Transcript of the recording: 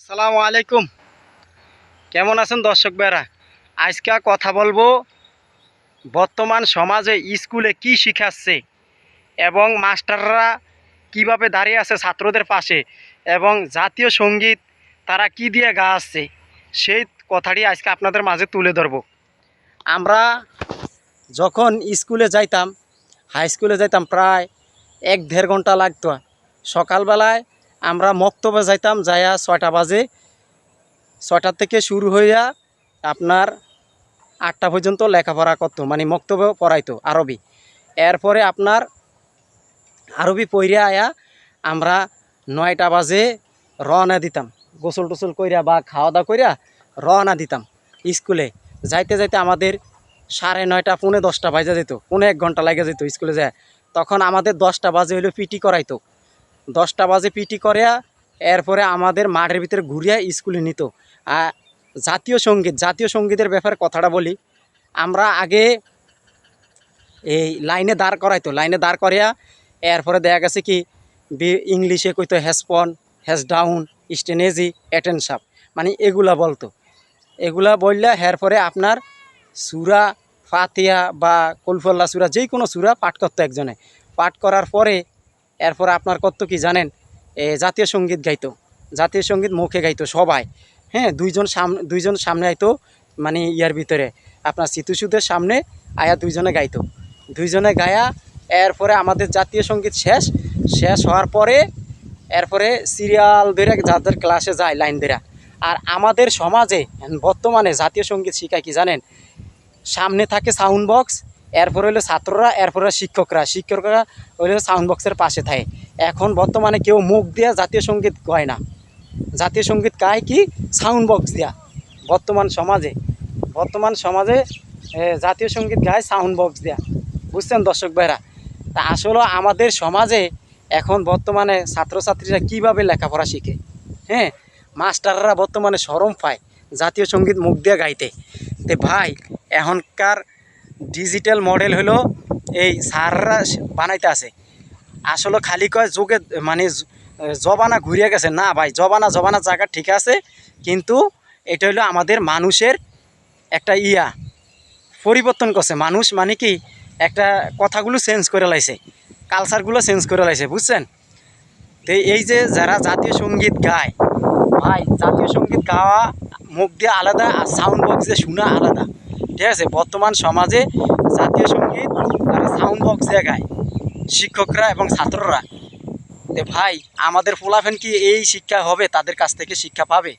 আসসালামু আলাইকুম। কেমন আছেন দর্শক ভাইরা? আজকে কথা বলবো বর্তমান সমাজে স্কুলে কি শিখাচ্ছে এবং মাস্টাররা কিভাবে দাঁড়িয়ে আছে ছাত্রদের পাশে এবং জাতীয় সঙ্গীত তারা কি দিয়ে গাচ্ছে সেই কথাটি আজকে আপনাদের মাঝে তুলে ধরব। আমরা যখন স্কুলে যাইতাম, হাই স্কুলে যাইতাম, প্রায় 1-1.5 ঘন্টা লাগতো। সকালবেলায় আমরা মক্তবে যাইতাম, যাইয়া 6টা বাজে, 6টার থেকে শুরু হইয়া আপনার 8টা পর্যন্ত লেখাপড়া করতো, মানে মক্তবে পড়াইতো আরবি। এরপরে আপনার আরবি পড়িয়া আয়া আমরা 9টা বাজে রওনা দিতাম, গোসল টোসল কইরা বা খাওয়া দাওয়া কইরা রওনা দিতাম স্কুলে। যাইতে যাইতে আমাদের 9:30 পৌনে 10টা বাজে যেত, পৌনে 1 ঘন্টা লাগে যেত স্কুলে যায়। তখন আমাদের 10টা বাজে হইলো পিটি করাইতো, 10টা বাজে পিটি করিয়া এরপরে আমাদের মাঠের ভিতরে ঘুরিয়া স্কুলে নিত। জাতীয় সঙ্গীতের ব্যাপারে কথাটা বলি। আমরা আগে এই লাইনে দাঁড় করাইতো, লাইনে দাঁড় করিয়া এরপরে দেখা গেছে কি ইংলিশে কইতো হ্যাসপন, হ্যাস ডাউন, স্টেনেজি, অ্যাটেনশাপ, মানে এগুলা বলতো। এগুলা বললে এরপরে আপনার সুরা ফাতিহা বা কলফল্লা সুরা, যেই কোনো সুরা পাঠ করতো একজনে। পাঠ করার পরে এরপরে আপনার কত কি জানেন, জাতীয় সঙ্গীত গাইতো, জাতীয় সঙ্গীত মুখে গাইতো সবাই। হ্যাঁ, দুইজন সামনে আইতো, মানে ইয়ার ভিতরে আপনার স্মৃতিসুদের সামনে আয়া দুইজনে গাইতো, দুইজনে গায়া এরপরে আমাদের জাতীয় সঙ্গীত শেষ হওয়ার পরে এরপরে সিরিয়াল ধরে যাদের ক্লাসে যায় লাইন ধরে। আর আমাদের সমাজে বর্তমানে জাতীয় সঙ্গীত শিখায় কি জানেন, সামনে থাকে সাউন্ড বক্স, এরপরে হলো ছাত্ররা, এরপরে শিক্ষকরা হইলো সাউন্ড বক্সের পাশে থাকে। এখন বর্তমানে কেউ মুখ দিয়ে জাতীয় সঙ্গীত গায় না, জাতীয় সঙ্গীত গায় কি সাউন্ড বক্স দিয়া। বর্তমান সমাজে জাতীয় সঙ্গীত গায় সাউন্ড বক্স দিয়া, বুঝছেন দর্শক ভাইরা? তা আসলে আমাদের সমাজে এখন বর্তমানে ছাত্রছাত্রীরা কিভাবে লেখাপড়া শিখে, হ্যাঁ, মাস্টাররা বর্তমানে শরম পায় জাতীয় সঙ্গীত মুখ দিয়ে গাইতে। তে ভাই, এখনকার ডিজিটাল মডেল হলো এই স্যাররা বানাইতে আছে। আসলে খালি কয় যুগে মানে জবানা ঘুরিয়ে গেছে না ভাই, জবানা জায়গা ঠিক আছে, কিন্তু এটা হলো আমাদের মানুষের একটা পরিবর্তন করছে। মানুষ মানে কি একটা কথাগুলো চেঞ্জ করে লাইছে, কালচারগুলো চেঞ্জ করে লাইছে, বুঝছেন? তো এই যে যারা জাতীয় সঙ্গীত গায়, ভাই জাতীয় সঙ্গীত গাওয়া মুখ দিয়ে আলাদা আর সাউন্ড বক্স দিয়ে শোনা আলাদা, ঠিক আছে? বর্তমান সমাজে জাতীয় সঙ্গীত তারা সাউন্ড বক্স দিয়ে গায়, শিক্ষকরা এবং ছাত্ররা। তো ভাই, আমাদের পোলাফেন কি এই শিক্ষা হবে, তাদের কাছ থেকে শিক্ষা পাবে?